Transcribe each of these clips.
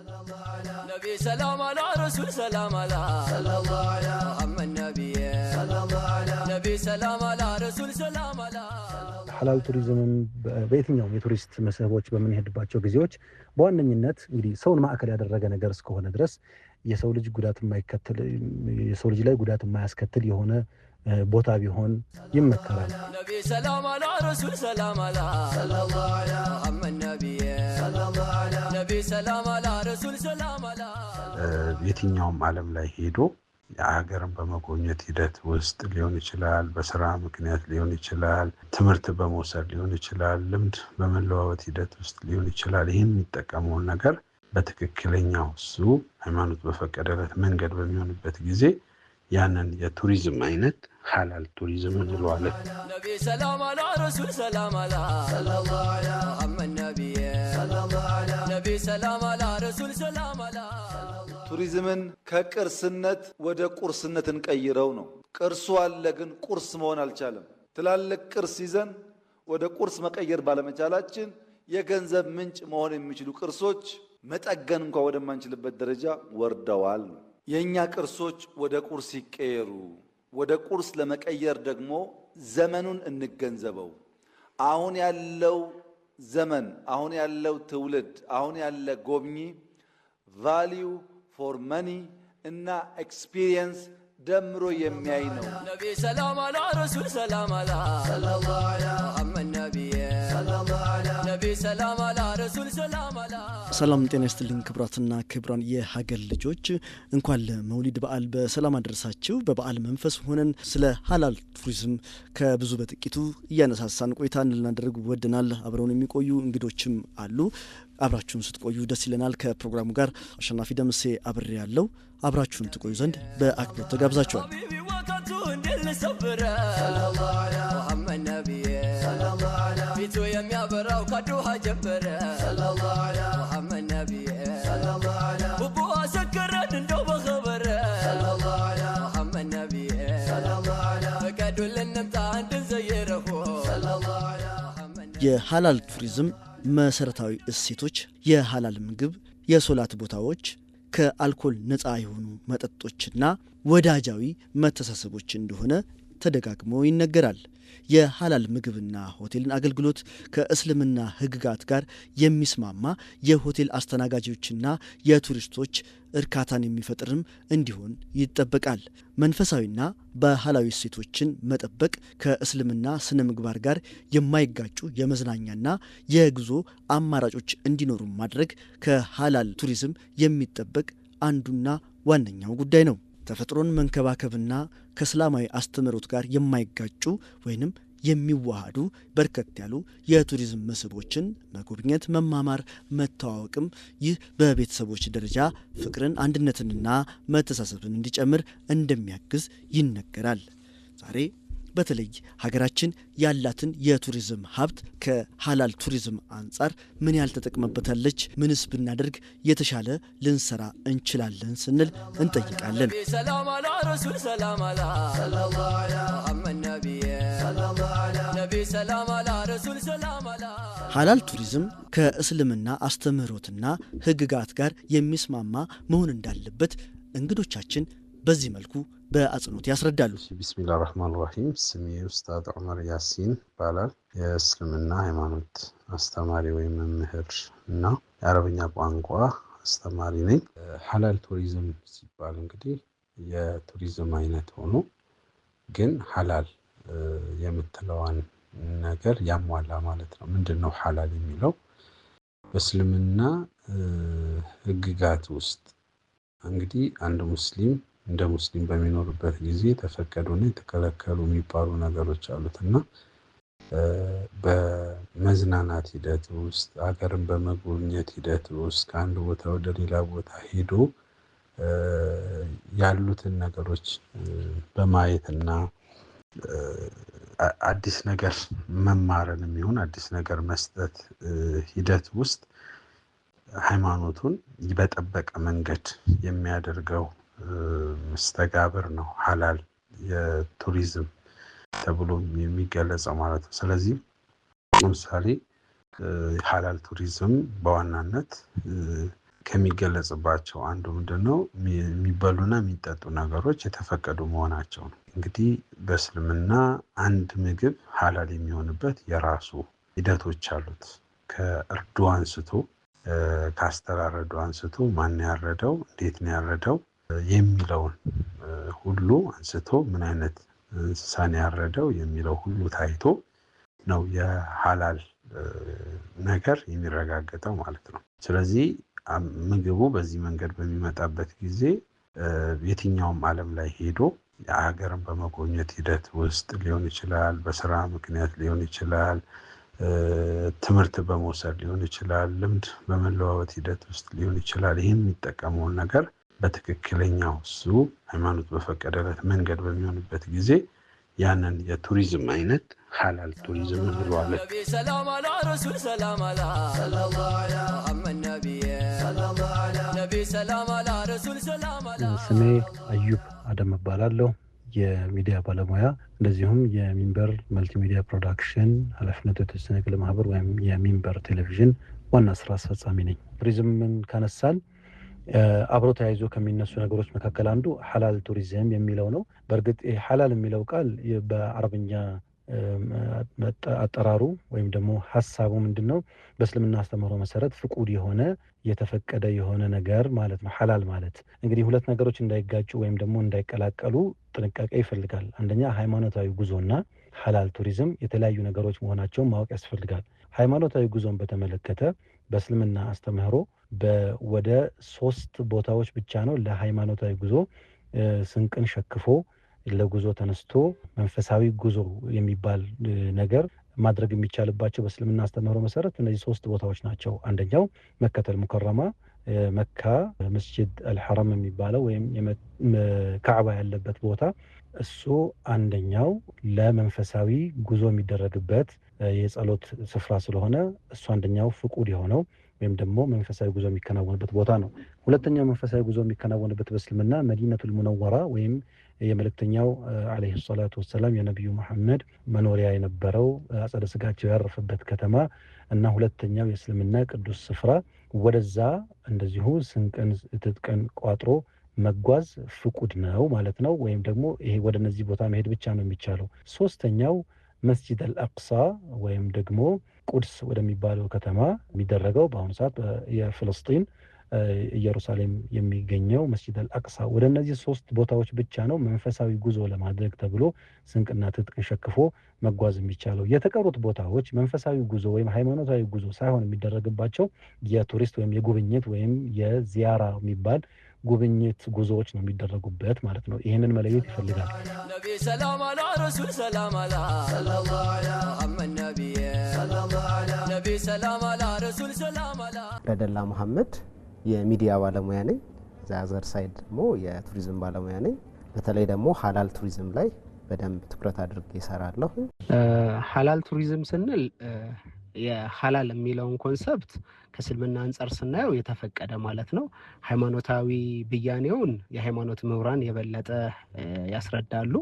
نبي سلام على رسول سلام على صلى الله على محمد نبي صلى الله على نبي سلام على رسول سلام على ሐላል ቱሪዝምን በየትኛውም የቱሪስት መስህቦች በምንሄድባቸው ጊዜዎች በዋነኝነት እንግዲህ ሰውን ማዕከል ያደረገ ነገር እስከሆነ ድረስ የሰው ልጅ ጉዳት የማይከተል የሰው ልጅ ላይ ጉዳት የማያስከትል የሆነ ቦታ ቢሆን ይመከራል። ነቢ ሰላም አላ ረሱል ሰላም አላ ሰለላሁ ዐላ ሙሐመድ ነቢ ሰለላሁ ዐላ ነቢ ሰላም አላ ረሱል ሰላም አላ የትኛውም ዓለም ላይ ሄዶ የሀገርን በመጎብኘት ሂደት ውስጥ ሊሆን ይችላል፣ በስራ ምክንያት ሊሆን ይችላል፣ ትምህርት በመውሰድ ሊሆን ይችላል፣ ልምድ በመለዋወጥ ሂደት ውስጥ ሊሆን ይችላል። ይህን የሚጠቀመውን ነገር በትክክለኛው እሱ ሃይማኖት በፈቀደለት መንገድ በሚሆንበት ጊዜ ያንን የቱሪዝም አይነት ሐላል ቱሪዝም እንለዋለን። ነቢ ሰላም አላ ረሱል ሰላም አላ ሰለላሁ ዐላ ሙሐመድ ነቢ ሰለላሁ ዐላ ነቢ ሰላም አላ ረሱል ሰላም አላ ቱሪዝምን ከቅርስነት ወደ ቁርስነት እንቀይረው ነው። ቅርሱ አለ ግን ቁርስ መሆን አልቻለም። ትላልቅ ቅርስ ይዘን ወደ ቁርስ መቀየር ባለመቻላችን የገንዘብ ምንጭ መሆን የሚችሉ ቅርሶች መጠገን እንኳን ወደማንችልበት ደረጃ ወርደዋል። የኛ ቅርሶች ወደ ቁርስ ይቀየሩ። ወደ ቁርስ ለመቀየር ደግሞ ዘመኑን እንገንዘበው። አሁን ያለው ዘመን፣ አሁን ያለው ትውልድ፣ አሁን ያለ ጎብኚ ቫልዩ ፎር መኒ እና ኤክስፒሪየንስ ደምሮ የሚያይ ነው። ነቢ ሰላም አላ ረሱል ሰላም አላ ሰለላሁ ዐላ ሙሐመድ ነቢ ሰለላሁ ዐላ ነቢ ሰላም አላ ረሱል ሰላም አላ ሰላም ጤና ይስጥልኝ ክብራትና ክብራን የሀገር ልጆች፣ እንኳን ለመውሊድ በዓል በሰላም አደረሳችሁ። በበዓል መንፈስ ሆነን ስለ ሐላል ቱሪዝም ከብዙ በጥቂቱ እያነሳሳን ቆይታ እንድናደርግ ወደናል። አብረውን የሚቆዩ እንግዶችም አሉ። አብራችሁን ስትቆዩ ደስ ይለናል። ከፕሮግራሙ ጋር አሸናፊ ደምሴ አብሬ ያለው አብራችሁን ትቆዩ ዘንድ በአክብሮት ተጋብዛችኋል። ፊቱ የሚያበራው ከዱሃ ጀመረ ሰለላሁ ዐላ ሙሐመድ ነቢ ሰለላሁ ዐላ ቡቡ አሰከረን እንደው በኸበረ ሰለላሁ ዐላ ሙሐመድ ነቢ ሰለላሁ ዐላ ፈቀዱልን እንምጣ እንድንዘይረሁ ሰለላሁ ዐላ ሙሐመድ የሐላል ቱሪዝም መሰረታዊ እሴቶች የሐላል ምግብ፣ የሶላት ቦታዎች፣ ከአልኮል ነፃ የሆኑ መጠጦችና ወዳጃዊ መተሳሰቦች እንደሆነ ተደጋግሞ ይነገራል። የሐላል ምግብና ሆቴልን አገልግሎት ከእስልምና ሕግጋት ጋር የሚስማማ የሆቴል አስተናጋጆችና የቱሪስቶች እርካታን የሚፈጥርም እንዲሆን ይጠበቃል። መንፈሳዊና ባህላዊ እሴቶችን መጠበቅ ከእስልምና ስነ ምግባር ጋር የማይጋጩ የመዝናኛና የጉዞ አማራጮች እንዲኖሩ ማድረግ ከሐላል ቱሪዝም የሚጠበቅ አንዱና ዋነኛው ጉዳይ ነው። ተፈጥሮን መንከባከብና ከእስላማዊ አስተምህሮት ጋር የማይጋጩ ወይንም የሚዋሃዱ በርከት ያሉ የቱሪዝም መስህቦችን መጎብኘት፣ መማማር፣ መተዋወቅም ይህ በቤተሰቦች ደረጃ ፍቅርን፣ አንድነትንና መተሳሰብን እንዲጨምር እንደሚያግዝ ይነገራል። ዛሬ በተለይ ሀገራችን ያላትን የቱሪዝም ሀብት ከሐላል ቱሪዝም አንጻር ምን ያህል ተጠቅመበታለች፣ ምንስ ብናደርግ የተሻለ ልንሰራ እንችላለን ስንል እንጠይቃለን። ሰላም አላ ረሱል ሰላም አላ ሰለላሁ ዐላ ሙሐመድ ነቢ ሰለላሁ ዐላ ነቢ ሰላም አላ ረሱል ሰላም አላ ሐላል ቱሪዝም ከእስልምና አስተምህሮትና ሕግጋት ጋር የሚስማማ መሆን እንዳለበት እንግዶቻችን በዚህ መልኩ በአጽንኦት ያስረዳሉ። ቢስሚላህ ራህማን ራሂም። ስሜ ኡስታዝ ዑመር ያሲን ይባላል። የእስልምና ሃይማኖት አስተማሪ ወይም መምህር እና የአረብኛ ቋንቋ አስተማሪ ነኝ። ሐላል ቱሪዝም ሲባል እንግዲህ የቱሪዝም አይነት ሆኖ ግን ሐላል የምትለዋን ነገር ያሟላ ማለት ነው። ምንድነው ሐላል የሚለው? በእስልምና ሕግጋት ውስጥ እንግዲህ አንድ ሙስሊም እንደ ሙስሊም በሚኖርበት ጊዜ የተፈቀዱና የተከለከሉ የሚባሉ ነገሮች አሉትና በመዝናናት ሂደት ውስጥ ሀገርን በመጎብኘት ሂደት ውስጥ ከአንድ ቦታ ወደ ሌላ ቦታ ሄዶ ያሉትን ነገሮች በማየትና አዲስ ነገር መማርን የሚሆን አዲስ ነገር መስጠት ሂደት ውስጥ ሃይማኖቱን በጠበቀ መንገድ የሚያደርገው መስተጋብር ነው ሐላል የቱሪዝም ተብሎ የሚገለጸው ማለት ነው። ስለዚህ ለምሳሌ ሐላል ቱሪዝም በዋናነት ከሚገለጽባቸው አንዱ ምንድነው የሚበሉና የሚጠጡ ነገሮች የተፈቀዱ መሆናቸው ነው። እንግዲህ በእስልምና አንድ ምግብ ሐላል የሚሆንበት የራሱ ሂደቶች አሉት። ከእርዱ አንስቶ ካስተራረዱ አንስቶ ማን ያረደው፣ እንዴት ነው ያረደው የሚለውን ሁሉ አንስቶ ምን አይነት እንስሳን ያረደው የሚለው ሁሉ ታይቶ ነው የሐላል ነገር የሚረጋገጠው ማለት ነው። ስለዚህ ምግቡ በዚህ መንገድ በሚመጣበት ጊዜ የትኛውም ዓለም ላይ ሄዶ የሀገርን በመጎብኘት ሂደት ውስጥ ሊሆን ይችላል፣ በስራ ምክንያት ሊሆን ይችላል፣ ትምህርት በመውሰድ ሊሆን ይችላል፣ ልምድ በመለዋወጥ ሂደት ውስጥ ሊሆን ይችላል። ይህን የሚጠቀመውን ነገር በትክክለኛው እሱ ሃይማኖት በፈቀደለት መንገድ በሚሆንበት ጊዜ ያንን የቱሪዝም አይነት ሐላል ቱሪዝም እንለዋለን። ሰላም አላ ረሱል ሰላም አላ ሰለላሁ ዐላ ሙሐመድ ነብይ ሰለላሁ ዐላ ነብይ ሰላም አላ ረሱል ሰላም አላ። ስሜ አዩብ አደም እባላለሁ። የሚዲያ ባለሙያ እንደዚሁም የሚንበር መልቲሚዲያ ፕሮዳክሽን ኃላፊነቱ የተወሰነ ግል ማህበር ወይም የሚንበር ቴሌቪዥን ዋና ስራ አስፈጻሚ ነኝ። ቱሪዝምን ካነሳን አብሮ ተያይዞ ከሚነሱ ነገሮች መካከል አንዱ ሐላል ቱሪዝም የሚለው ነው። በእርግጥ ሐላል የሚለው ቃል በአረብኛ አጠራሩ ወይም ደግሞ ሐሳቡ ምንድነው? በእስልምና አስተምህሮ መሰረት ፍቁድ የሆነ የተፈቀደ የሆነ ነገር ማለት ነው። ሐላል ማለት እንግዲህ ሁለት ነገሮች እንዳይጋጩ ወይም ደግሞ እንዳይቀላቀሉ ጥንቃቄ ይፈልጋል። አንደኛ ሃይማኖታዊ ጉዞና ሐላል ቱሪዝም የተለያዩ ነገሮች መሆናቸውን ማወቅ ያስፈልጋል። ሃይማኖታዊ ጉዞን በተመለከተ በእስልምና አስተምህሮ ወደ 3 ቦታዎች ብቻ ነው ለሃይማኖታዊ ጉዞ ስንቅን ሸክፎ ለጉዞ ተነስቶ መንፈሳዊ ጉዞ የሚባል ነገር ማድረግ የሚቻልባቸው በእስልምና አስተምህሮ መሰረት እነዚህ 3 ቦታዎች ናቸው። አንደኛው መከተል ሙከረማ መካ መስጂድ አልሐረም የሚባለው ወይም ካዕባ ያለበት ቦታ እሱ አንደኛው ለመንፈሳዊ ጉዞ የሚደረግበት የጸሎት ስፍራ ስለሆነ እሱ አንደኛው ፍቁድ የሆነው ወይም ደግሞ መንፈሳዊ ጉዞ የሚከናወንበት ቦታ ነው። ሁለተኛው መንፈሳዊ ጉዞ የሚከናወንበት በእስልምና መዲነቱል ሙነወራ ወይም የመልእክተኛው አለይሂ ሰላቱ ወሰላም የነብዩ መሐመድ መኖሪያ የነበረው አጸደ ስጋቸው ያረፈበት ከተማ እና ሁለተኛው የእስልምና ቅዱስ ስፍራ ወደዛ እንደዚሁ ስንቅን ትጥቅን ቋጥሮ መጓዝ ፍቁድ ነው ማለት ነው። ወይም ደግሞ ይሄ ወደ እነዚህ ቦታ መሄድ ብቻ ነው የሚቻለው። ሶስተኛው መስጂድ አልአቅሳ ወይም ደግሞ ቁድስ ወደሚባለው ከተማ የሚደረገው በአሁኑ ሰዓት የፍልስጤን ኢየሩሳሌም የሚገኘው መስጂድ አልአቅሳ ወደ እነዚህ 3 ቦታዎች ብቻ ነው መንፈሳዊ ጉዞ ለማድረግ ተብሎ ስንቅና ትጥቅ ሸክፎ መጓዝ የሚቻለው። የተቀሩት ቦታዎች መንፈሳዊ ጉዞ ወይም ሃይማኖታዊ ጉዞ ሳይሆን የሚደረግባቸው የቱሪስት ወይም የጉብኝት ወይም የዚያራ የሚባል ጉብኝት ጉዞዎች ነው የሚደረጉበት ማለት ነው። ይሄንን መለየት ይፈልጋል። ነቢ ሰላም አላ ረሱል ሰላም አላ ሰለላሁ ዐላ ሙሐመድ ነብይ ሰለላሁ ዐላ ነቢ ሰላም አላ ረሱል ሰላም አላ። ረደላ መሐመድ የሚዲያ ባለሙያ ነኝ። ዛዘር ሳይድ ደግሞ የቱሪዝም ባለሙያ ነኝ። በተለይ ደግሞ ሐላል ቱሪዝም ላይ በደንብ ትኩረት አድርጌ እሰራለሁ። ሐላል ቱሪዝም ስንል የሐላል የሚለውን ኮንሰፕት ከእስልምና አንጻር ስናየው የተፈቀደ ማለት ነው። ሃይማኖታዊ ብያኔውን የሃይማኖት ምሁራን የበለጠ ያስረዳሉ።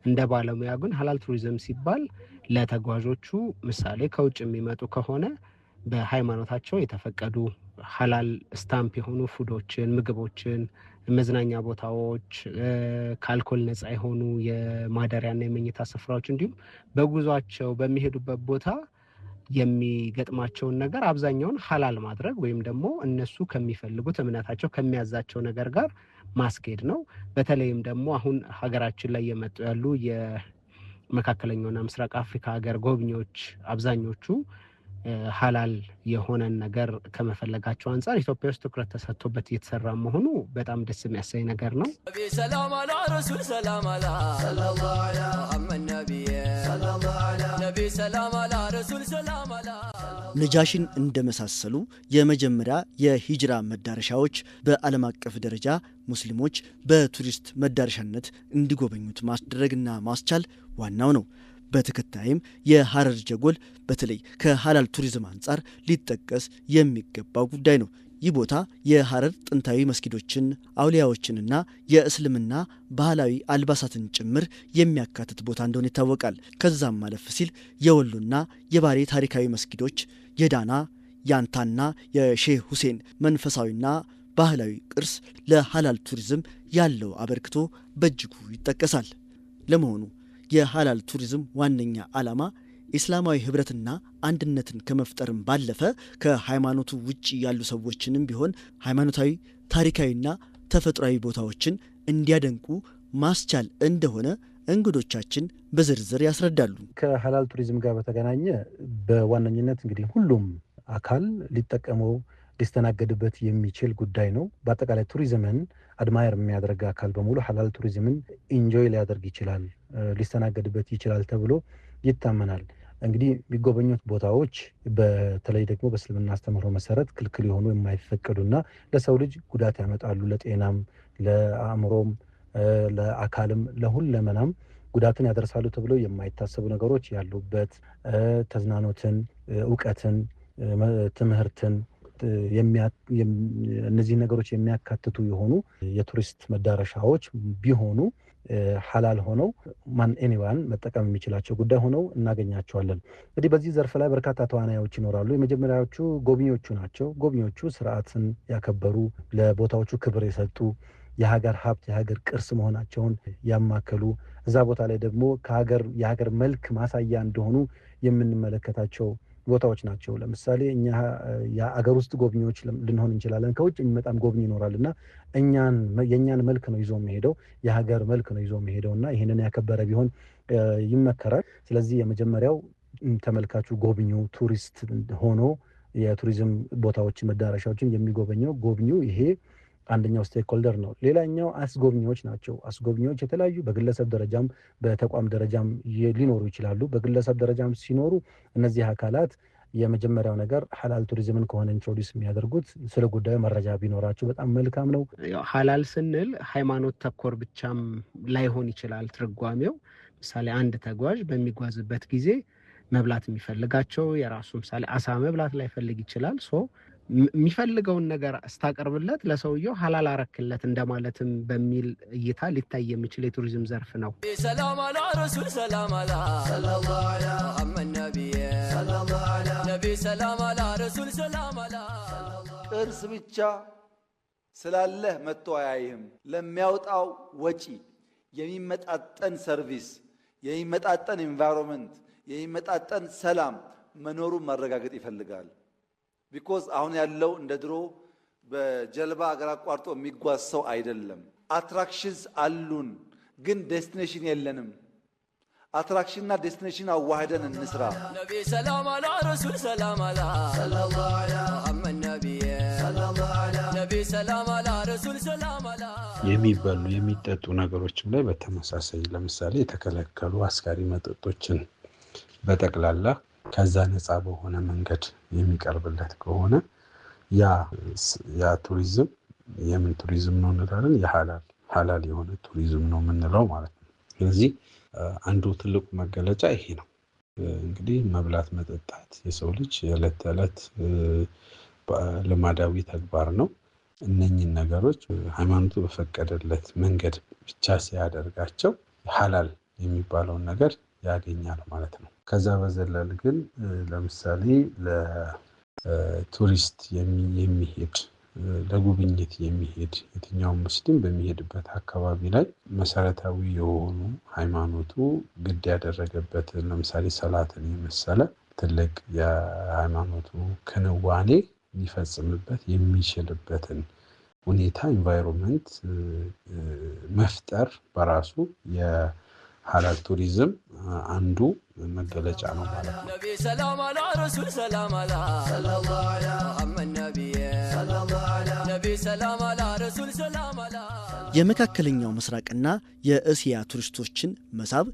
እንደ ባለሙያ ግን ሐላል ቱሪዝም ሲባል ለተጓዦቹ ምሳሌ ከውጭ የሚመጡ ከሆነ በሃይማኖታቸው የተፈቀዱ ሐላል ስታምፕ የሆኑ ፉዶችን፣ ምግቦችን፣ መዝናኛ ቦታዎች፣ ከአልኮል ነፃ የሆኑ የማደሪያና የመኝታ ስፍራዎች እንዲሁም በጉዟቸው በሚሄዱበት ቦታ የሚገጥማቸውን ነገር አብዛኛውን ሐላል ማድረግ ወይም ደግሞ እነሱ ከሚፈልጉት እምነታቸው ከሚያዛቸው ነገር ጋር ማስኬድ ነው። በተለይም ደግሞ አሁን ሀገራችን ላይ የመጡ ያሉ የመካከለኛውና ምስራቅ አፍሪካ ሀገር ጎብኚዎች አብዛኞቹ ሐላል የሆነን ነገር ከመፈለጋቸው አንጻር ኢትዮጵያ ውስጥ ትኩረት ተሰጥቶበት እየተሰራ መሆኑ በጣም ደስ የሚያሳይ ነገር ነው። ሰላም አላ ረሱል ሰላም አላ ሰለላሁ ዐላ ሙሐመድ ነብይ ሰለላሁ ዐላ ነቢ ሰላም አላ ረሱል ሰላም አላ። ነጃሽን እንደመሳሰሉ የመጀመሪያ የሂጅራ መዳረሻዎች በዓለም አቀፍ ደረጃ ሙስሊሞች በቱሪስት መዳረሻነት እንዲጎበኙት ማስደረግና ማስቻል ዋናው ነው። በተከታይም የሐረር ጀጎል በተለይ ከሐላል ቱሪዝም አንጻር ሊጠቀስ የሚገባው ጉዳይ ነው። ይህ ቦታ የሐረር ጥንታዊ መስጊዶችን፣ አውሊያዎችንና የእስልምና ባህላዊ አልባሳትን ጭምር የሚያካትት ቦታ እንደሆነ ይታወቃል። ከዛም ማለፍ ሲል የወሎና የባሬ ታሪካዊ መስጊዶች፣ የዳና ያንታና የሼህ ሁሴን መንፈሳዊና ባህላዊ ቅርስ ለሐላል ቱሪዝም ያለው አበርክቶ በእጅጉ ይጠቀሳል። ለመሆኑ የሐላል ቱሪዝም ዋነኛ ዓላማ ኢስላማዊ ህብረትና አንድነትን ከመፍጠርም ባለፈ ከሃይማኖቱ ውጪ ያሉ ሰዎችንም ቢሆን ሃይማኖታዊ፣ ታሪካዊና ተፈጥሯዊ ቦታዎችን እንዲያደንቁ ማስቻል እንደሆነ እንግዶቻችን በዝርዝር ያስረዳሉ። ከሐላል ቱሪዝም ጋር በተገናኘ በዋነኝነት እንግዲህ ሁሉም አካል ሊጠቀመው ሊስተናገድበት የሚችል ጉዳይ ነው። በአጠቃላይ ቱሪዝምን አድማየር የሚያደርግ አካል በሙሉ ሐላል ቱሪዝምን ኢንጆይ ሊያደርግ ይችላል፣ ሊስተናገድበት ይችላል ተብሎ ይታመናል። እንግዲህ የሚጎበኙት ቦታዎች በተለይ ደግሞ በእስልምና አስተምህሮ መሰረት ክልክል የሆኑ የማይፈቀዱና ለሰው ልጅ ጉዳት ያመጣሉ፣ ለጤናም፣ ለአእምሮም፣ ለአካልም፣ ለሁለመናም ጉዳትን ያደርሳሉ ተብሎ የማይታሰቡ ነገሮች ያሉበት ተዝናኖትን፣ እውቀትን፣ ትምህርትን እነዚህ ነገሮች የሚያካትቱ የሆኑ የቱሪስት መዳረሻዎች ቢሆኑ ሐላል ሆነው ኤኒዋን መጠቀም የሚችላቸው ጉዳይ ሆነው እናገኛቸዋለን። እንግዲህ በዚህ ዘርፍ ላይ በርካታ ተዋናዮች ይኖራሉ። የመጀመሪያዎቹ ጎብኚዎቹ ናቸው። ጎብኚዎቹ ስርዓትን ያከበሩ፣ ለቦታዎቹ ክብር የሰጡ፣ የሀገር ሀብት የሀገር ቅርስ መሆናቸውን ያማከሉ፣ እዛ ቦታ ላይ ደግሞ የሀገር መልክ ማሳያ እንደሆኑ የምንመለከታቸው ቦታዎች ናቸው። ለምሳሌ እኛ የአገር ውስጥ ጎብኚዎች ልንሆን እንችላለን። ከውጭ የሚመጣም ጎብኚ ይኖራል እና የእኛን መልክ ነው ይዞ የሚሄደው፣ የሀገር መልክ ነው ይዞ የሚሄደው እና ይህንን ያከበረ ቢሆን ይመከራል። ስለዚህ የመጀመሪያው ተመልካቹ ጎብኚው ቱሪስት ሆኖ የቱሪዝም ቦታዎችን መዳረሻዎችን የሚጎበኘው ጎብኚው ይሄ አንደኛው ስቴክሆልደር ነው። ሌላኛው አስጎብኚዎች ናቸው። አስጎብኚዎች የተለያዩ በግለሰብ ደረጃም በተቋም ደረጃም ሊኖሩ ይችላሉ። በግለሰብ ደረጃም ሲኖሩ እነዚህ አካላት የመጀመሪያው ነገር ሐላል ቱሪዝምን ከሆነ ኢንትሮዲውስ የሚያደርጉት ስለ ጉዳዩ መረጃ ቢኖራቸው በጣም መልካም ነው። ሐላል ስንል ሃይማኖት ተኮር ብቻም ላይሆን ይችላል ትርጓሜው። ምሳሌ አንድ ተጓዥ በሚጓዝበት ጊዜ መብላት የሚፈልጋቸው የራሱ ምሳሌ አሳ መብላት ላይፈልግ ይችላል። የሚፈልገውን ነገር ስታቀርብለት ለሰውየው ሐላል አረክለት እንደማለትም በሚል እይታ ሊታይ የሚችል የቱሪዝም ዘርፍ ነው። ሰላም አላ ረሱል ሰላም አላ ሰለላሁ ዐላ ሙሐመድ ነብይ ሰለላሁ ዐላ ነብይ ሰላም አላ ረሱል ሰላም አላ። ቅርስ ብቻ ስላለህ መጥቶ አያይህም። ለሚያወጣው ወጪ የሚመጣጠን ሰርቪስ፣ የሚመጣጠን ኤንቫይሮንመንት፣ የሚመጣጠን ሰላም መኖሩን ማረጋገጥ ይፈልጋል። ቢኮዝ አሁን ያለው እንደ ድሮ በጀልባ አገር አቋርጦ የሚጓዝ ሰው አይደለም። አትራክሽንስ አሉን፣ ግን ዴስቲኔሽን የለንም። አትራክሽንና ዴስቲኔሽን አዋህደን እንስራ። ነቢ ሰላም አላ ረሱል ሰላም አላ ሰለላሁ ዐላ ሙሐመድ ነብይ ሰለላሁ ዐላ ነቢ ሰላም አላ ረሱል ሰላም አላ። የሚበሉ የሚጠጡ ነገሮችም ላይ በተመሳሳይ ለምሳሌ የተከለከሉ አስካሪ መጠጦችን በጠቅላላ ከዛ ነፃ በሆነ መንገድ የሚቀርብለት ከሆነ ያ ቱሪዝም የምን ቱሪዝም ነው እንላለን? የሐላል የሆነ ቱሪዝም ነው የምንለው ማለት ነው። ስለዚህ አንዱ ትልቁ መገለጫ ይሄ ነው። እንግዲህ መብላት መጠጣት የሰው ልጅ የዕለት ተዕለት ልማዳዊ ተግባር ነው። እነኚህን ነገሮች ሃይማኖቱ በፈቀደለት መንገድ ብቻ ሲያደርጋቸው ሐላል የሚባለውን ነገር ያገኛል ማለት ነው። ከዛ በዘለል ግን ለምሳሌ ለቱሪስት የሚሄድ ለጉብኝት የሚሄድ የትኛው ሙስሊም በሚሄድበት አካባቢ ላይ መሰረታዊ የሆኑ ሃይማኖቱ ግድ ያደረገበት ለምሳሌ ሰላትን የመሰለ ትልቅ የሃይማኖቱ ክንዋኔ ሊፈጽምበት የሚችልበትን ሁኔታ ኢንቫይሮንመንት መፍጠር በራሱ የሐላል ቱሪዝም አንዱ መገለጫ ነው ማለት ነው። ነቢ ሰላም አላ ረሱል ሰላም አላ ሰለላሁ ዐላ ሙሐመድ ነብይ ሰለላሁ ዐላ ነቢ ሰላም አላ ረሱል ሰላም አላ። የመካከለኛው ምስራቅና የእስያ ቱሪስቶችን መሳብ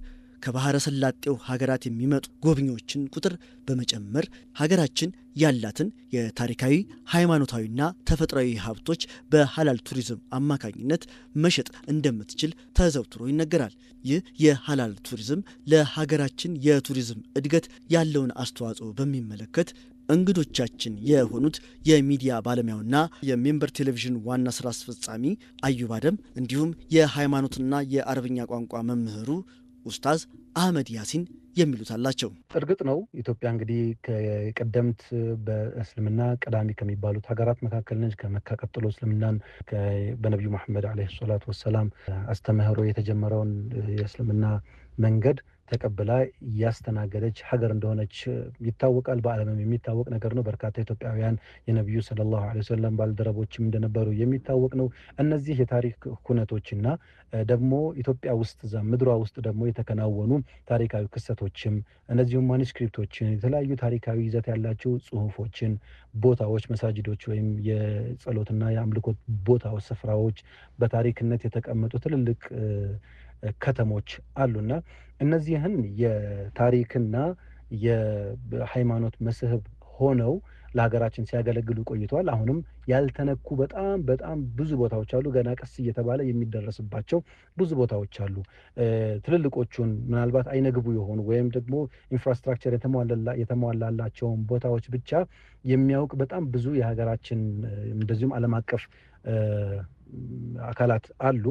ከባህረ ሰላጤው ሀገራት የሚመጡ ጎብኚዎችን ቁጥር በመጨመር ሀገራችን ያላትን የታሪካዊ ሃይማኖታዊና ተፈጥሯዊ ሀብቶች በሐላል ቱሪዝም አማካኝነት መሸጥ እንደምትችል ተዘውትሮ ይነገራል። ይህ የሐላል ቱሪዝም ለሀገራችን የቱሪዝም እድገት ያለውን አስተዋጽኦ በሚመለከት እንግዶቻችን የሆኑት የሚዲያ ባለሙያውና የሚንበር ቴሌቪዥን ዋና ስራ አስፈጻሚ አዩብ አደም እንዲሁም የሃይማኖትና የአረብኛ ቋንቋ መምህሩ ኡስታዝ አህመድ ያሲን የሚሉት አላቸው። እርግጥ ነው ኢትዮጵያ እንግዲህ ከቀደምት በእስልምና ቀዳሚ ከሚባሉት ሀገራት መካከል ነች። ከመካ ቀጥሎ እስልምናን በነቢዩ መሐመድ ዓለይሂ ሰላቱ ወሰላም አስተምህሮ የተጀመረውን የእስልምና መንገድ ተቀብላ ያስተናገደች ሀገር እንደሆነች ይታወቃል። በዓለምም የሚታወቅ ነገር ነው። በርካታ ኢትዮጵያውያን የነቢዩ ሰለላሁ ዐለይሂ ወሰለም ባልደረቦችም እንደነበሩ የሚታወቅ ነው። እነዚህ የታሪክ ሁነቶችና ደግሞ ኢትዮጵያ ውስጥ እዛ ምድሯ ውስጥ ደግሞ የተከናወኑ ታሪካዊ ክስተቶችም እነዚሁም ማኑስክሪፕቶችን የተለያዩ ታሪካዊ ይዘት ያላቸው ጽሁፎችን፣ ቦታዎች፣ መሳጅዶች ወይም የጸሎትና የአምልኮት ቦታዎች፣ ስፍራዎች በታሪክነት የተቀመጡ ትልልቅ ከተሞች አሉና እነዚህን የታሪክና የሃይማኖት መስህብ ሆነው ለሀገራችን ሲያገለግሉ ቆይተዋል። አሁንም ያልተነኩ በጣም ብዙ ቦታዎች አሉ። ገና ቀስ እየተባለ የሚደረስባቸው ብዙ ቦታዎች አሉ። ትልልቆቹን ምናልባት አይነግቡ የሆኑ ወይም ደግሞ ኢንፍራስትራክቸር የተሟላላቸውን ቦታዎች ብቻ የሚያውቅ በጣም ብዙ የሀገራችን እንደዚሁም ዓለም አቀፍ አካላት አሉ።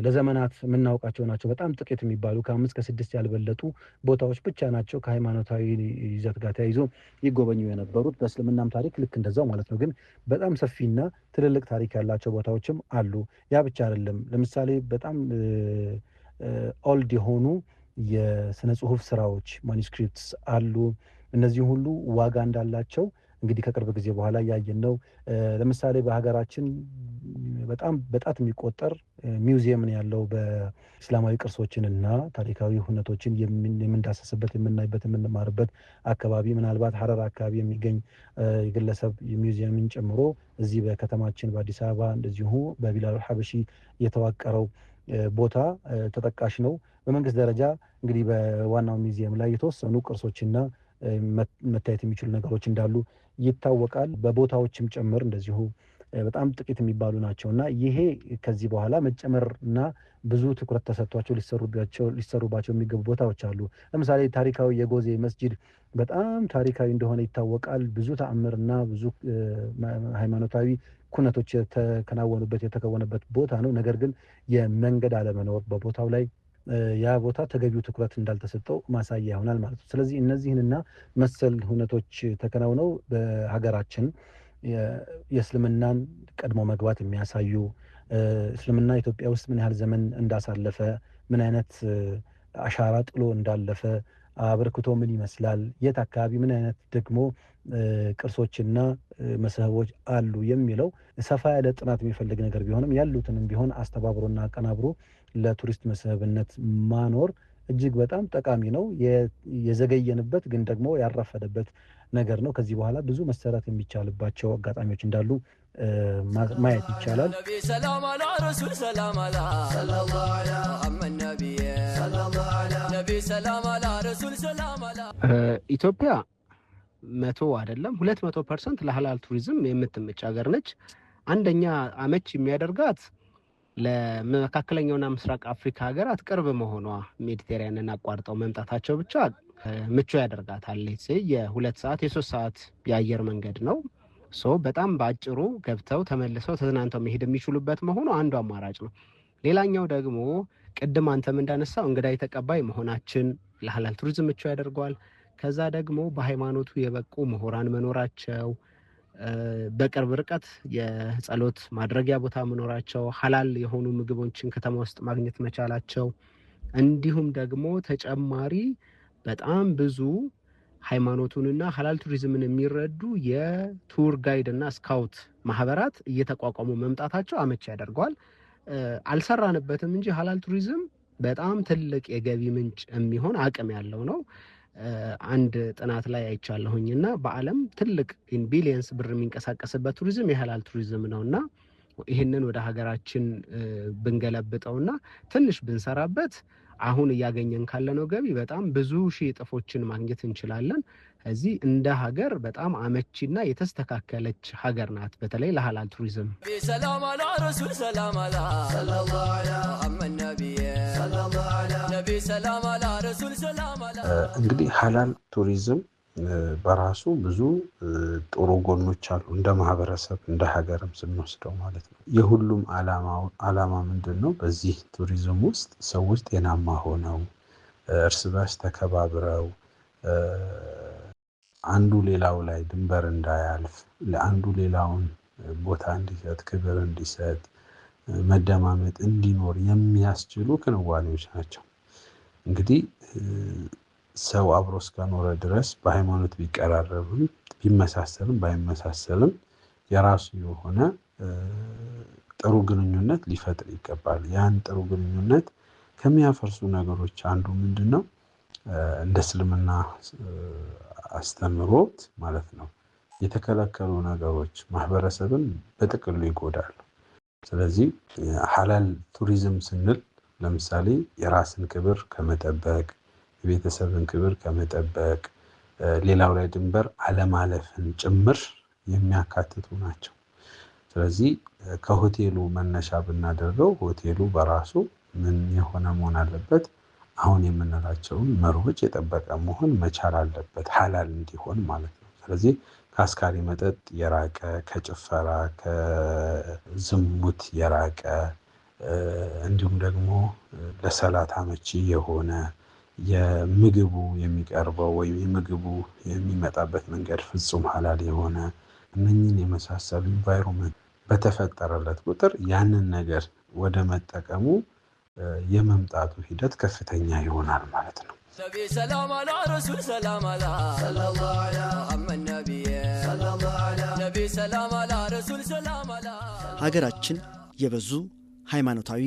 ለዘመናት የምናውቃቸው ናቸው። በጣም ጥቂት የሚባሉ ከ5 ከ6 ያልበለጡ ቦታዎች ብቻ ናቸው ከሃይማኖታዊ ይዘት ጋር ተያይዞ ይጎበኙ የነበሩት። በእስልምናም ታሪክ ልክ እንደዛው ማለት ነው። ግን በጣም ሰፊና ትልልቅ ታሪክ ያላቸው ቦታዎችም አሉ። ያ ብቻ አይደለም። ለምሳሌ በጣም ኦልድ የሆኑ የስነ ጽሁፍ ስራዎች ማኑስክሪፕትስ አሉ። እነዚህ ሁሉ ዋጋ እንዳላቸው እንግዲህ ከቅርብ ጊዜ በኋላ ያየን ነው። ለምሳሌ በሀገራችን በጣም በጣት የሚቆጠር ሚውዚየም ነው ያለው። በእስላማዊ ቅርሶችን እና ታሪካዊ ሁነቶችን የምንዳሰስበት፣ የምናይበት፣ የምንማርበት አካባቢ ምናልባት ሀረር አካባቢ የሚገኝ የግለሰብ ሚውዚየምን ጨምሮ እዚህ በከተማችን በአዲስ አበባ እንደዚሁ በቢላል ሐበሺ የተዋቀረው ቦታ ተጠቃሽ ነው። በመንግስት ደረጃ እንግዲህ በዋናው ሚውዚየም ላይ የተወሰኑ ቅርሶችና መታየት የሚችሉ ነገሮች እንዳሉ ይታወቃል። በቦታዎችም ጭምር እንደዚሁ በጣም ጥቂት የሚባሉ ናቸው እና ይሄ ከዚህ በኋላ መጨመርና ብዙ ትኩረት ተሰጥቷቸው ሊሰሩባቸው የሚገቡ ቦታዎች አሉ። ለምሳሌ ታሪካዊ የጎዜ መስጂድ በጣም ታሪካዊ እንደሆነ ይታወቃል። ብዙ ተአምርና ብዙ ሃይማኖታዊ ኩነቶች የተከወነበት ቦታ ነው። ነገር ግን የመንገድ አለመኖር በቦታው ላይ ያ ቦታ ተገቢው ትኩረት እንዳልተሰጠው ማሳያ ይሆናል ማለት ነው። ስለዚህ እነዚህንና መሰል ሁነቶች ተከናውነው በሀገራችን የእስልምናን ቀድሞ መግባት የሚያሳዩ እስልምና ኢትዮጵያ ውስጥ ምን ያህል ዘመን እንዳሳለፈ፣ ምን አይነት አሻራ ጥሎ እንዳለፈ፣ አበርክቶ ምን ይመስላል፣ የት አካባቢ ምን አይነት ደግሞ ቅርሶችና መስህቦች አሉ የሚለው ሰፋ ያለ ጥናት የሚፈልግ ነገር ቢሆንም ያሉትንም ቢሆን አስተባብሮና አቀናብሮ ለቱሪስት መስህብነት ማኖር እጅግ በጣም ጠቃሚ ነው። የዘገየንበት ግን ደግሞ ያረፈደበት ነገር ነው። ከዚህ በኋላ ብዙ መሰራት የሚቻልባቸው አጋጣሚዎች እንዳሉ ማየት ይቻላል። ኢትዮጵያ 100 አይደለም 200% ለሀላል ቱሪዝም የምትመች ሀገር ነች። አንደኛ አመች የሚያደርጋት ለመካከለኛውና ምስራቅ አፍሪካ ሀገራት ቅርብ መሆኗ፣ ሜዲቴሪያንን አቋርጠው መምጣታቸው ብቻ ምቹ ያደርጋታል። የ2 ሰዓት የ3 ሰዓት የአየር መንገድ ነው። በጣም በአጭሩ ገብተው ተመልሰው ተዝናንተው መሄድ የሚችሉበት መሆኑ አንዱ አማራጭ ነው። ሌላኛው ደግሞ ቅድም አንተም እንዳነሳው እንግዳ ተቀባይ መሆናችን ለሀላል ቱሪዝም ምቹ ያደርገዋል። ከዛ ደግሞ በሃይማኖቱ የበቁ ምሁራን መኖራቸው፣ በቅርብ ርቀት የጸሎት ማድረጊያ ቦታ መኖራቸው፣ ሀላል የሆኑ ምግቦችን ከተማ ውስጥ ማግኘት መቻላቸው፣ እንዲሁም ደግሞ ተጨማሪ በጣም ብዙ ሃይማኖቱንና ሀላል ቱሪዝምን የሚረዱ የቱር ጋይድ እና ስካውት ማህበራት እየተቋቋሙ መምጣታቸው አመቺ ያደርገዋል። አልሰራንበትም እንጂ ሀላል ቱሪዝም በጣም ትልቅ የገቢ ምንጭ የሚሆን አቅም ያለው ነው። አንድ ጥናት ላይ አይቻለሁኝ እና በዓለም ትልቅ ቢሊየንስ ብር የሚንቀሳቀስበት ቱሪዝም የሀላል ቱሪዝም ነው እና ይህንን ወደ ሀገራችን ብንገለብጠውና ትንሽ ብንሰራበት አሁን እያገኘን ካለነው ገቢ በጣም ብዙ ሺህ እጥፎችን ማግኘት እንችላለን። እዚህ እንደ ሀገር በጣም አመቺና የተስተካከለች ሀገር ናት፣ በተለይ ለሀላል ቱሪዝም። ሰላም አላ ረሱል ሰላም አላ ሰለላሁ ዐለይሂ ወሰለም ነብይ ሰላም አላ ረሱል ሰላም አላ። እንግዲህ ሀላል ቱሪዝም በራሱ ብዙ ጥሩ ጎኖች አሉ፣ እንደ ማህበረሰብ እንደ ሀገርም ስንወስደው ማለት ነው። የሁሉም ዓላማ ምንድን ነው? በዚህ ቱሪዝም ውስጥ ሰዎች ጤናማ ሆነው እርስ በርስ ተከባብረው አንዱ ሌላው ላይ ድንበር እንዳያልፍ ለአንዱ ሌላውን ቦታ እንዲሰጥ ክብር እንዲሰጥ መደማመጥ እንዲኖር የሚያስችሉ ክንዋኔዎች ናቸው። እንግዲህ ሰው አብሮ እስከኖረ ድረስ በሃይማኖት ቢቀራረብም ቢመሳሰልም ባይመሳሰልም የራሱ የሆነ ጥሩ ግንኙነት ሊፈጥር ይገባል። ያን ጥሩ ግንኙነት ከሚያፈርሱ ነገሮች አንዱ ምንድነው? እንደ እስልምና አስተምሮት ማለት ነው የተከለከሉ ነገሮች ማህበረሰብን በጥቅሉ ይጎዳሉ። ስለዚህ ሐላል ቱሪዝም ስንል ለምሳሌ የራስን ክብር ከመጠበቅ የቤተሰብን ክብር ከመጠበቅ ሌላው ላይ ድንበር አለማለፍን ጭምር የሚያካትቱ ናቸው። ስለዚህ ከሆቴሉ መነሻ ብናደርገው ሆቴሉ በራሱ ምን የሆነ መሆን አለበት? አሁን የምንላቸውን መርሆች የጠበቀ መሆን መቻል አለበት ሐላል እንዲሆን ማለት ነው። ስለዚህ ከአስካሪ መጠጥ የራቀ ከጭፈራ ከዝሙት የራቀ እንዲሁም ደግሞ ለሰላት አመቺ የሆነ የምግቡ የሚቀርበው ወይም የምግቡ የሚመጣበት መንገድ ፍጹም ሐላል የሆነ እነኚህን የመሳሰሉ ኢንቫይሮንመንት በተፈጠረለት ቁጥር ያንን ነገር ወደ መጠቀሙ የመምጣቱ ሂደት ከፍተኛ ይሆናል ማለት ነው። ነቢ ሰላም አላ ረሱል ሰላም አላ ሰለላሁ ዐላ ሙሐመድ ነቢይ ሰለላሁ ዐላ ነቢ ሰላም አላ ረሱል ሰላም አላ። ሀገራችን የበዙ ሃይማኖታዊ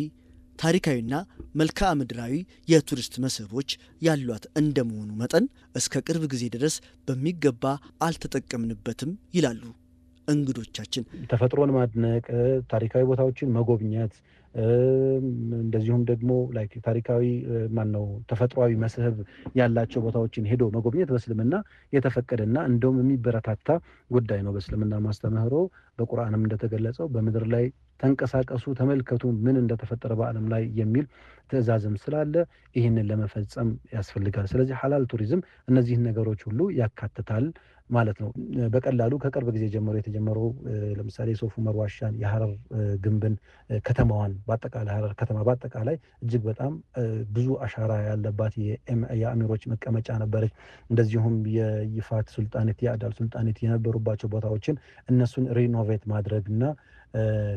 ታሪካዊና መልክዓ ምድራዊ የቱሪስት መስህቦች ያሏት እንደመሆኑ መጠን እስከ ቅርብ ጊዜ ድረስ በሚገባ አልተጠቀምንበትም ይላሉ እንግዶቻችን። ተፈጥሮን ማድነቅ፣ ታሪካዊ ቦታዎችን መጎብኘት እንደዚሁም ደግሞ ላይክ ታሪካዊ ተፈጥሯዊ መስህብ ያላቸው ቦታዎችን ሄዶ መጎብኘት በእስልምና የተፈቀደና እንደውም የሚበረታታ ጉዳይ ነው። በእስልምና ማስተምህሮ በቁርአንም እንደተገለጸው በምድር ላይ ተንቀሳቀሱ ተመልከቱ ምን እንደተፈጠረ በዓለም ላይ የሚል ትዕዛዝም ስላለ ይህንን ለመፈጸም ያስፈልጋል። ስለዚህ ሐላል ቱሪዝም እነዚህን ነገሮች ሁሉ ያካትታል ማለት ነው። በቀላሉ ከቅርብ ጊዜ ጀምሮ የተጀመረው ለምሳሌ ሶፍ ዑመር ዋሻን፣ የሐረር ግንብን፣ ከተማዋን በአጠቃላይ ሐረር ከተማ በአጠቃላይ እጅግ በጣም ብዙ አሻራ ያለባት የአሚሮች መቀመጫ ነበረች። እንደዚሁም የይፋት ሱልጣኔት የአዳል ሱልጣኔት የነበሩባቸው ቦታዎችን እነሱን ሪኖቬት ማድረግና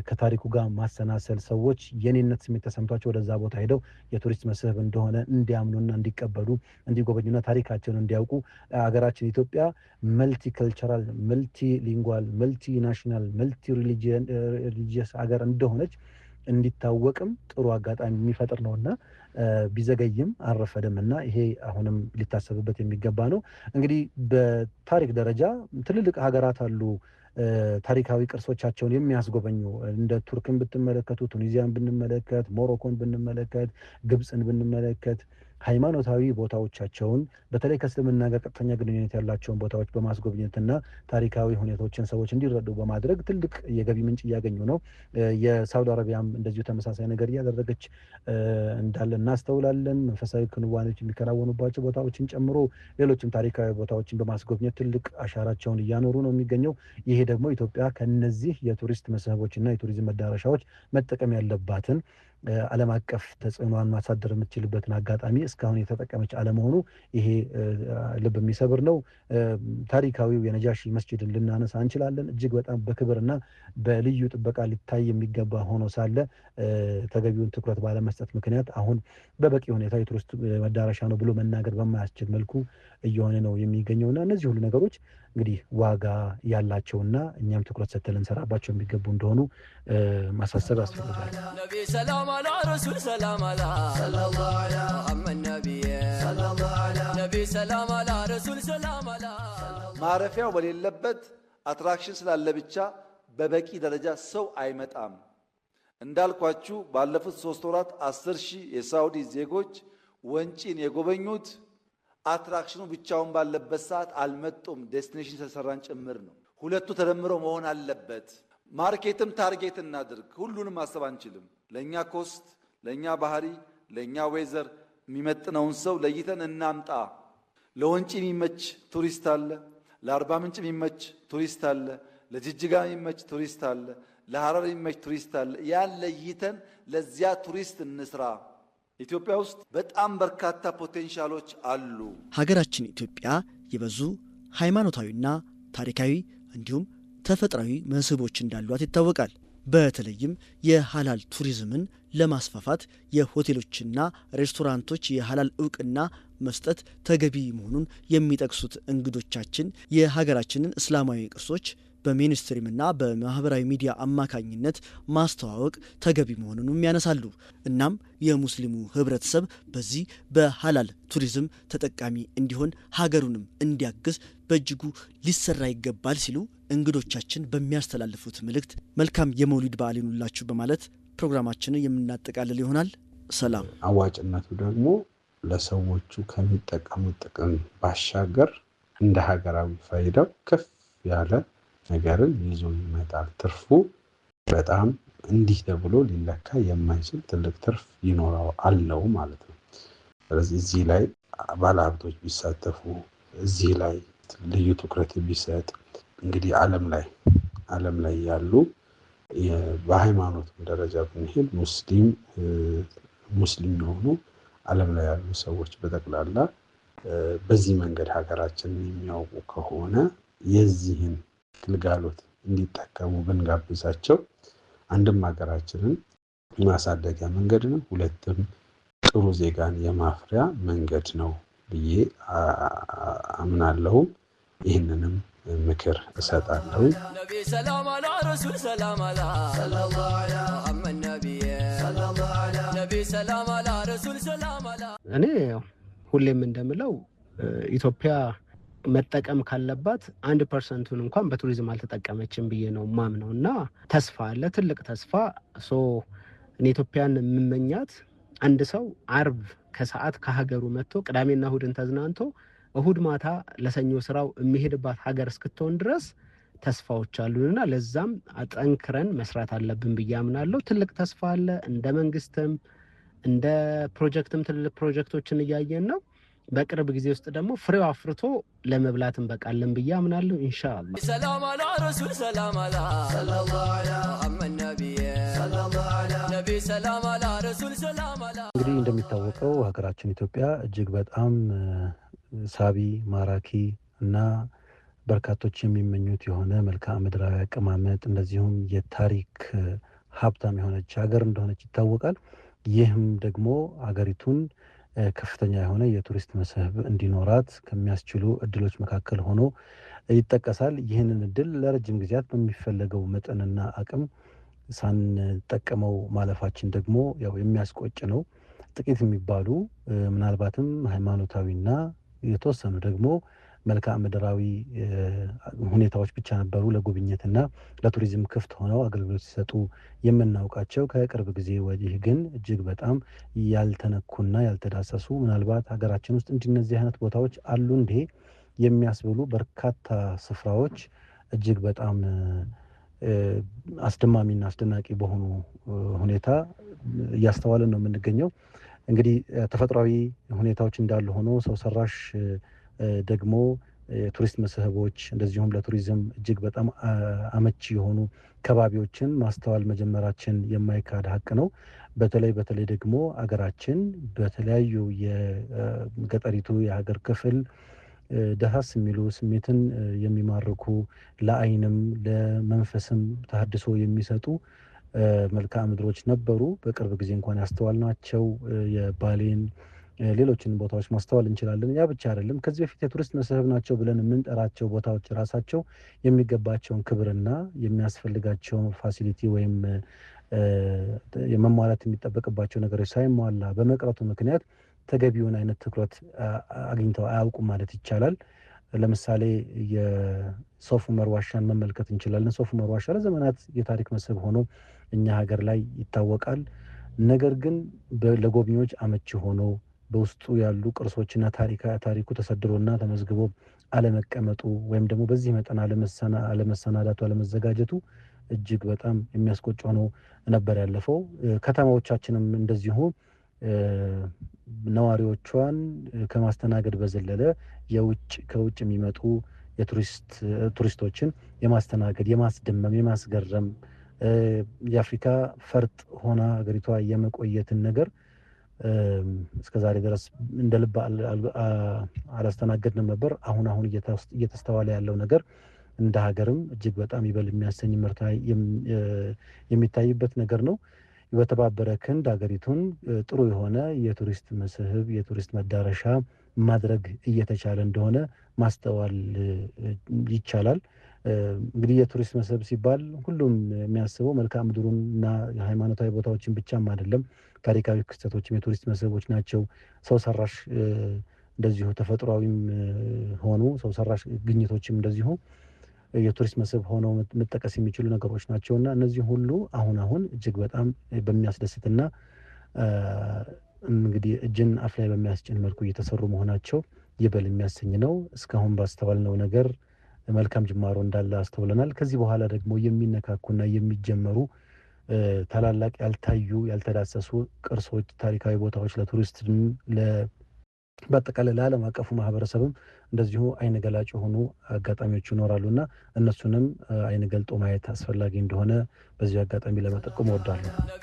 ከታሪኩ ጋር ማሰናሰል ሰዎች የኔነት ስሜት ተሰምቷቸው ወደዛ ቦታ ሄደው የቱሪስት መስህብ እንደሆነ እንዲያምኑና እንዲቀበሉ እንዲጎበኙና ታሪካቸውን እንዲያውቁ ሀገራችን ኢትዮጵያ መልቲ ካልቸራል መልቲ ሊንጓል መልቲ ናሽናል መልቲ ሪሊጂየስ ሀገር እንደሆነች እንዲታወቅም ጥሩ አጋጣሚ የሚፈጥር ነውና ቢዘገይም አልረፈደምና ይሄ አሁንም ሊታሰብበት የሚገባ ነው። እንግዲህ በታሪክ ደረጃ ትልልቅ ሀገራት አሉ ታሪካዊ ቅርሶቻቸውን የሚያስጎበኙ እንደ ቱርክን ብትመለከቱ፣ ቱኒዚያን ብንመለከት፣ ሞሮኮን ብንመለከት፣ ግብፅን ብንመለከት ሃይማኖታዊ ቦታዎቻቸውን በተለይ ከእስልምና ጋር ቀጥተኛ ግንኙነት ያላቸውን ቦታዎች በማስጎብኘትና ታሪካዊ ሁኔታዎችን ሰዎች እንዲረዱ በማድረግ ትልቅ የገቢ ምንጭ እያገኙ ነው። የሳውዲ አረቢያም እንደዚሁ ተመሳሳይ ነገር እያደረገች እንዳለ እናስተውላለን። መንፈሳዊ ክንዋኔዎች የሚከናወኑባቸው ቦታዎችን ጨምሮ ሌሎችም ታሪካዊ ቦታዎችን በማስጎብኘት ትልቅ አሻራቸውን እያኖሩ ነው የሚገኘው። ይሄ ደግሞ ኢትዮጵያ ከነዚህ የቱሪስት መስህቦችና የቱሪዝም መዳረሻዎች መጠቀም ያለባትን ዓለም አቀፍ ተጽዕኖን ማሳደር የምትችልበትን አጋጣሚ እስካሁን የተጠቀመች አለመሆኑ ይሄ ልብ የሚሰብር ነው። ታሪካዊው የነጃሺ መስጂድን ልናነሳ እንችላለን። እጅግ በጣም በክብርና በልዩ ጥበቃ ሊታይ የሚገባ ሆኖ ሳለ ተገቢውን ትኩረት ባለመስጠት ምክንያት አሁን በበቂ ሁኔታ የቱሪስት መዳረሻ ነው ብሎ መናገር በማያስችል መልኩ እየሆነ ነው የሚገኘውና እነዚህ ሁሉ ነገሮች እንግዲህ ዋጋ ያላቸውና እኛም ትኩረት ሰጥተን ልንሰራባቸው የሚገቡ እንደሆኑ ማሳሰብ ያስፈልጋል። ነቢ ሰላም አላ ረሱል ሰላም አላ ሰለላሁ ዐላ ሙሐመድ ነቢይ ሰለላሁ ዐላ ነቢ ሰላም አላ ረሱል ሰላም አላ። ማረፊያው በሌለበት አትራክሽን ስላለ ብቻ በበቂ ደረጃ ሰው አይመጣም። እንዳልኳችሁ ባለፉት 3 ወራት 10,000 የሳውዲ ዜጎች ወንጪን የጎበኙት አትራክሽኑ ብቻውን ባለበት ሰዓት አልመጡም። ዴስቲኔሽን ተሰራን ጭምር ነው። ሁለቱ ተደምረው መሆን አለበት። ማርኬትም ታርጌት እናድርግ። ሁሉንም ማሰብ አንችልም። ለኛ ኮስት፣ ለኛ ባህሪ፣ ለኛ ዌዘር የሚመጥነውን ሰው ለይተን እናምጣ። ለወንጪ የሚመች ቱሪስት አለ፣ ለአርባ ምንጭ የሚመች ቱሪስት አለ፣ ለጅጅጋ የሚመች ቱሪስት አለ፣ ለሐረር የሚመች ቱሪስት አለ። ያን ለይተን ለዚያ ቱሪስት እንስራ። ኢትዮጵያ ውስጥ በጣም በርካታ ፖቴንሻሎች አሉ። ሀገራችን ኢትዮጵያ የበዙ ሃይማኖታዊና ታሪካዊ እንዲሁም ተፈጥሯዊ መስህቦች እንዳሏት ይታወቃል። በተለይም የሃላል ቱሪዝምን ለማስፋፋት የሆቴሎችና ሬስቶራንቶች የሃላል እውቅና መስጠት ተገቢ መሆኑን የሚጠቅሱት እንግዶቻችን የሀገራችንን እስላማዊ ቅርሶች በሜንስትሪምና በማህበራዊ ሚዲያ አማካኝነት ማስተዋወቅ ተገቢ መሆኑንም ያነሳሉ። እናም የሙስሊሙ ህብረተሰብ በዚህ በሃላል ቱሪዝም ተጠቃሚ እንዲሆን ሀገሩንም እንዲያግዝ በእጅጉ ሊሰራ ይገባል ሲሉ እንግዶቻችን በሚያስተላልፉት መልእክት መልካም የመውሊድ በዓል ይኑላችሁ በማለት ፕሮግራማችንን የምናጠቃልል ይሆናል። ሰላም። አዋጭነቱ ደግሞ ለሰዎቹ ከሚጠቀሙት ጥቅም ባሻገር እንደ ሀገራዊ ፋይዳው ከፍ ያለ ነገርን ይዞ ይመጣል። ትርፉ በጣም እንዲህ ተብሎ ሊለካ የማይችል ትልቅ ትርፍ ይኖረው አለው ማለት ነው። ስለዚህ እዚህ ላይ ባለሀብቶች ቢሳተፉ፣ እዚህ ላይ ልዩ ትኩረት ቢሰጥ እንግዲህ ዓለም ላይ ያሉ በሃይማኖት ደረጃ ብንሄድ ሙስሊም የሆኑ ዓለም ላይ ያሉ ሰዎች በጠቅላላ በዚህ መንገድ ሀገራችንን የሚያውቁ ከሆነ የዚህን ግልጋሎት እንዲጠቀሙ ብንጋብዛቸው አንድም ሀገራችንን ማሳደጊያ መንገድ ነው፣ ሁለትም ጥሩ ዜጋን የማፍሪያ መንገድ ነው ብዬ አምናለሁ። ይህንንም ምክር እሰጣለሁ። ነቢ ሰላም አላ ረሱል ሰላም አላ ሰለላሁ ዐለይሂ ወሰለም ነቢ ሰለላሁ ዐለይሂ ነቢ ሰላም አላ ረሱል ሰላም አላ። እኔ ሁሌም እንደምለው ኢትዮጵያ መጠቀም ካለባት 1% እንኳን በቱሪዝም አልተጠቀመችም ብዬ ነው ማምነው እና ተስፋ አለ፣ ትልቅ ተስፋ። እኔ ኢትዮጵያን የምመኛት አንድ ሰው አርብ ከሰዓት ከሀገሩ መጥቶ ቅዳሜና እሁድን ተዝናንቶ እሁድ ማታ ለሰኞ ስራው የሚሄድባት ሀገር እስክትሆን ድረስ ተስፋዎች አሉንና ለዛም አጠንክረን መስራት አለብን ብዬ አምናለሁ። ትልቅ ተስፋ አለ። እንደ መንግስትም እንደ ፕሮጀክትም ትልልቅ ፕሮጀክቶችን እያየን ነው። በቅርብ ጊዜ ውስጥ ደግሞ ፍሬው አፍርቶ ለመብላትን በቃለን ብዬ አምናለሁ። ኢንሻአላህ። ሰላም አላ ረሱል ሰላም አላ ሰለላሁ ዐለይሂ ወሰለም ነቢ ሰለላሁ ዐለይሂ ነቢ ሰላም አላ ረሱል ሰላም አላ። እንግዲህ እንደሚታወቀው ሀገራችን ኢትዮጵያ እጅግ በጣም ሳቢ፣ ማራኪ እና በርካቶች የሚመኙት የሆነ መልክዓ ምድራዊ አቀማመጥ እንደዚሁም የታሪክ ሀብታም የሆነች ሀገር እንደሆነች ይታወቃል። ይህም ደግሞ ሀገሪቱን ከፍተኛ የሆነ የቱሪስት መስህብ እንዲኖራት ከሚያስችሉ እድሎች መካከል ሆኖ ይጠቀሳል። ይህንን እድል ለረጅም ጊዜያት በሚፈለገው መጠንና አቅም ሳንጠቀመው ማለፋችን ደግሞ ያው የሚያስቆጭ ነው። ጥቂት የሚባሉ ምናልባትም ሃይማኖታዊና የተወሰኑ ደግሞ መልክዓ ምድራዊ ሁኔታዎች ብቻ ነበሩ ለጉብኝትና ለቱሪዝም ክፍት ሆነው አገልግሎት ሲሰጡ የምናውቃቸው። ከቅርብ ጊዜ ወዲህ ግን እጅግ በጣም ያልተነኩና ያልተዳሰሱ ምናልባት ሀገራችን ውስጥ እንደነዚህ አይነት ቦታዎች አሉ እንዴ የሚያስብሉ በርካታ ስፍራዎች እጅግ በጣም አስደማሚና አስደናቂ በሆኑ ሁኔታ እያስተዋልን ነው የምንገኘው። እንግዲህ ተፈጥሯዊ ሁኔታዎች እንዳሉ ሆኖ ሰው ሰራሽ ደግሞ የቱሪስት መስህቦች እንደዚሁም ለቱሪዝም እጅግ በጣም አመቺ የሆኑ ከባቢዎችን ማስተዋል መጀመራችን የማይካድ ሀቅ ነው። በተለይ ደግሞ አገራችን በተለያዩ የገጠሪቱ የሀገር ክፍል ደሳስ የሚሉ ስሜትን የሚማርኩ ለአይንም ለመንፈስም ተሐድሶ የሚሰጡ መልክዓ ምድሮች ነበሩ። በቅርብ ጊዜ እንኳን ያስተዋልናቸው የባሌን ሌሎችን ቦታዎች ማስተዋል እንችላለን። ያ ብቻ አይደለም። ከዚህ በፊት የቱሪስት መስህብ ናቸው ብለን የምንጠራቸው ቦታዎች ራሳቸው የሚገባቸውን ክብርና የሚያስፈልጋቸውን ፋሲሊቲ ወይም የመሟላት የሚጠበቅባቸው ነገሮች ሳይሟላ በመቅረቱ ምክንያት ተገቢውን አይነት ትኩረት አግኝተው አያውቁም ማለት ይቻላል። ለምሳሌ የሶፍ ዑመር ዋሻን መመልከት እንችላለን። ሶፍ ዑመር ዋሻ ለዘመናት የታሪክ መስህብ ሆኖ እኛ ሀገር ላይ ይታወቃል። ነገር ግን ለጎብኚዎች አመቺ ሆኖ በውስጡ ያሉ ቅርሶችና ታሪኩ ተሰድሮና ተመዝግቦ አለመቀመጡ ወይም ደግሞ በዚህ መጠን አለመሰናዳቱ አለመዘጋጀቱ እጅግ በጣም የሚያስቆጭ ሆኖ ነበር ያለፈው። ከተማዎቻችንም እንደዚሁ ነዋሪዎቿን ከማስተናገድ በዘለለ ከውጭ የሚመጡ ቱሪስቶችን የማስተናገድ የማስደመም የማስገረም የአፍሪካ ፈርጥ ሆና ሀገሪቷ የመቆየትን ነገር እስከዛሬ ድረስ እንደ ልብ አላስተናገድንም ነበር። አሁን እየተስተዋለ ያለው ነገር እንደ ሀገርም እጅግ በጣም ይበል የሚያሰኝ ምርታ የሚታይበት ነገር ነው። በተባበረ ክንድ ሀገሪቱን ጥሩ የሆነ የቱሪስት መስህብ የቱሪስት መዳረሻ ማድረግ እየተቻለ እንደሆነ ማስተዋል ይቻላል። እንግዲህ የቱሪስት መስህብ ሲባል ሁሉም የሚያስበው መልክዓ ምድሩን እና የሃይማኖታዊ ቦታዎችን ብቻም አይደለም። ታሪካዊ ክስተቶችም የቱሪስት መስህቦች ናቸው። ሰው ሰራሽ እንደዚሁ ተፈጥሯዊም ሆኑ ሰው ሰራሽ ግኝቶችም እንደዚሁ የቱሪስት መስህብ ሆነው መጠቀስ የሚችሉ ነገሮች ናቸውና እነዚህ ሁሉ አሁን እጅግ በጣም በሚያስደስትና እንግዲህ እጅን አፍ ላይ በሚያስጭን መልኩ እየተሰሩ መሆናቸው ይበል የሚያሰኝ ነው። እስካሁን ባስተዋልነው ነገር መልካም ጅማሮ እንዳለ አስተውለናል። ከዚህ በኋላ ደግሞ የሚነካኩና የሚጀመሩ ታላላቅ ያልታዩ ያልተዳሰሱ ቅርሶች፣ ታሪካዊ ቦታዎች ለቱሪስት በአጠቃላይ ለዓለም አቀፉ ማህበረሰብም እንደዚሁ አይነ ገላጭ የሆኑ አጋጣሚዎች ይኖራሉና እነሱንም አይነ ገልጦ ማየት አስፈላጊ እንደሆነ በዚህ አጋጣሚ ለመጠቆም እወዳለሁ።